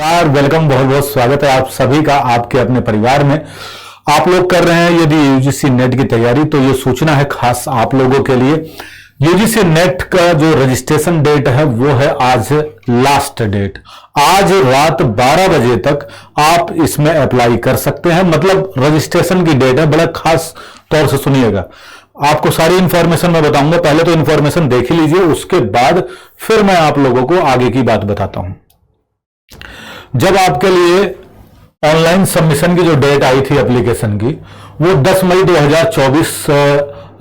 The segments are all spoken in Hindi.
नमस्कार, वेलकम, बहुत बहुत स्वागत है आप सभी का आपके अपने परिवार में। आप लोग कर रहे हैं यदि यूजीसी नेट की तैयारी, तो ये सूचना है खास आप लोगों के लिए। यूजीसी नेट का जो रजिस्ट्रेशन डेट है वो है आज लास्ट डेट। आज रात 12 बजे तक आप इसमें अप्लाई कर सकते हैं, मतलब रजिस्ट्रेशन की डेट है। बड़ा खास तौर से सुनिएगा, आपको सारी इंफॉर्मेशन मैं बताऊंगा। पहले तो इंफॉर्मेशन देख ही लीजिए, उसके बाद फिर मैं आप लोगों को आगे की बात बताता हूं। जब आपके लिए ऑनलाइन सबमिशन की जो डेट आई थी एप्लीकेशन की, वो 10 मई 2024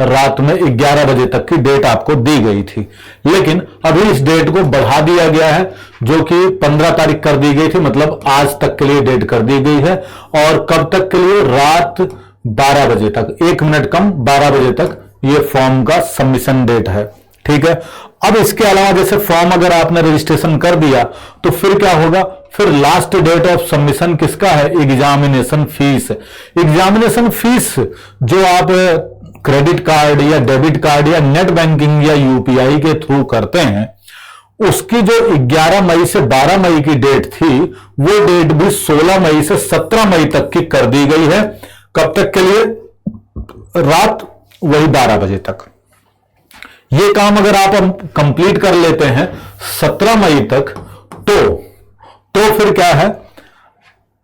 रात में 11 बजे तक की डेट आपको दी गई थी। लेकिन अभी इस डेट को बढ़ा दिया गया है, जो कि 15 तारीख कर दी गई थी, मतलब आज तक के लिए डेट कर दी गई है। और कब तक के लिए? रात 12 बजे तक, 1 मिनट कम, 12 बजे तक ये फॉर्म का सबमिशन डेट है। ठीक है। अब इसके अलावा जैसे फॉर्म अगर आपने रजिस्ट्रेशन कर दिया तो फिर क्या होगा? फिर लास्ट डेट ऑफ सबमिशन किसका है? Examination fees. एग्जामिनेशन फीस जो आप क्रेडिट कार्ड या डेबिट कार्ड या नेट बैंकिंग या यूपीआई के थ्रू करते हैं, उसकी जो 11 मई से 12 मई की डेट थी, वो डेट भी 16 मई से 17 मई तक की कर दी गई है। कब तक के लिए? रात वही 12 बजे तक। ये काम अगर आप कंप्लीट कर लेते हैं 17 मई तक, तो फिर क्या है?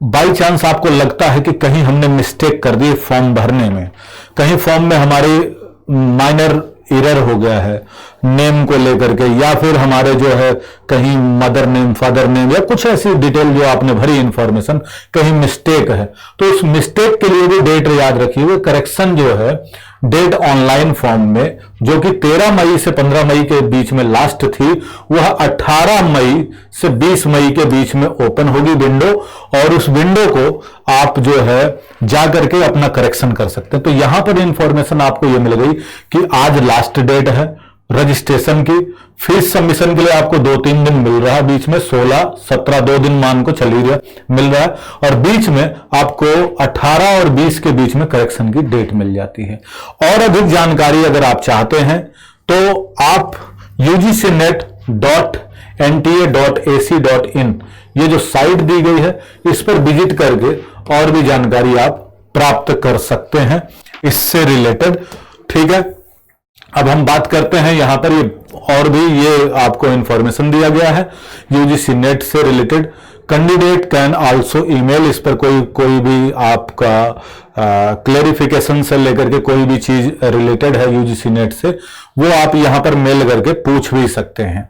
बाई चांस आपको लगता है कि कहीं हमने मिस्टेक कर दी फॉर्म भरने में, कहीं फॉर्म में हमारे माइनर एरर हो गया है नेम को लेकर के, या फिर हमारे जो है कहीं मदर नेम, फादर नेम, या कुछ ऐसी डिटेल जो आपने भरी इंफॉर्मेशन कहीं मिस्टेक है, तो उस मिस्टेक के लिए भी डेट याद रखिए। हुए करेक्शन जो है डेट ऑनलाइन फॉर्म में, जो कि 13 मई से 15 मई के बीच में लास्ट थी, वह 18 मई से 20 मई के बीच में ओपन होगी विंडो, और उस विंडो को आप जो है जाकर के अपना करेक्शन कर सकते हैं। तो यहां पर इंफॉर्मेशन आपको यह मिल गई कि आज लास्ट डेट है रजिस्ट्रेशन की। फीस सबमिशन के लिए आपको 2-3 दिन मिल रहा है, बीच में 16, 17, 2 दिन मान को चल ही रहा मिल रहा है, और बीच में आपको 18 और 20 के बीच में करेक्शन की डेट मिल जाती है। और अधिक जानकारी अगर आप चाहते हैं तो आप ugcnet.nta.ac.in ये जो साइट दी गई है, इस पर विजिट करके और भी जानकारी आप प्राप्त कर सकते हैं इससे रिलेटेड। ठीक है। अब हम बात करते हैं यहां पर, ये और भी ये आपको इंफॉर्मेशन दिया गया है यूजीसी नेट से related. Candidate can also email, इस पर कोई भी आपका क्लेरिफिकेशन से लेकर के कोई भी चीज रिलेटेड है यूजीसी नेट से, वो आप यहां पर मेल करके पूछ भी सकते हैं।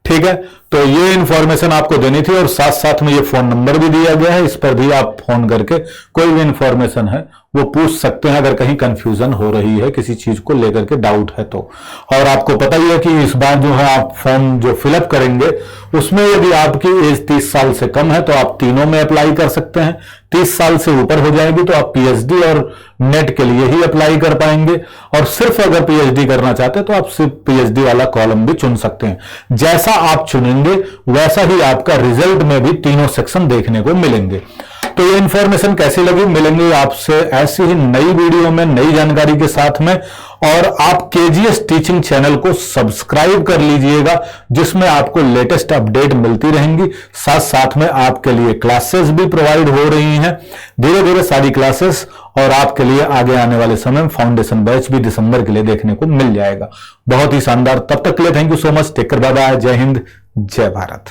ठीक है। तो ये इंफॉर्मेशन आपको देनी थी, और साथ साथ में ये फोन नंबर भी दिया गया है, इस पर भी आप फोन करके कोई भी इंफॉर्मेशन है वो पूछ सकते हैं, अगर कहीं कंफ्यूजन हो रही है, किसी चीज को लेकर के डाउट है तो। और आपको पता ही है कि इस बार जो है आप फॉर्म जो फिलअप करेंगे, उसमें यदि आपकी एज 30 साल से कम है तो आप तीनों में अप्लाई कर सकते हैं। 30 साल से ऊपर हो जाएगी तो आप पीएचडी और नेट के लिए ही अप्लाई कर पाएंगे, और सिर्फ अगर पीएचडी करना चाहते हैं तो आप सिर्फ पीएचडी वाला कॉलम भी चुन सकते हैं। जैसा आप चुनेंगे वैसा ही आपका रिजल्ट में भी तीनों सेक्शन देखने को मिलेंगे। तो ये इंफॉर्मेशन कैसी लगी? मिलेंगे आपसे ऐसी ही नई वीडियो में नई जानकारी के साथ में। और आप केजीएस टीचिंग चैनल को सब्सक्राइब कर लीजिएगा, जिसमें आपको लेटेस्ट अपडेट मिलती रहेंगी। साथ साथ में आपके लिए क्लासेस भी प्रोवाइड हो रही हैं, धीरे धीरे सारी क्लासेस, और आपके लिए आगे आने वाले समय में फाउंडेशन बैच भी दिसंबर के लिए देखने को मिल जाएगा। बहुत ही शानदार। तब तक के लिए thank you so much. Take care, bye bye, जय हिंद, जय भारत।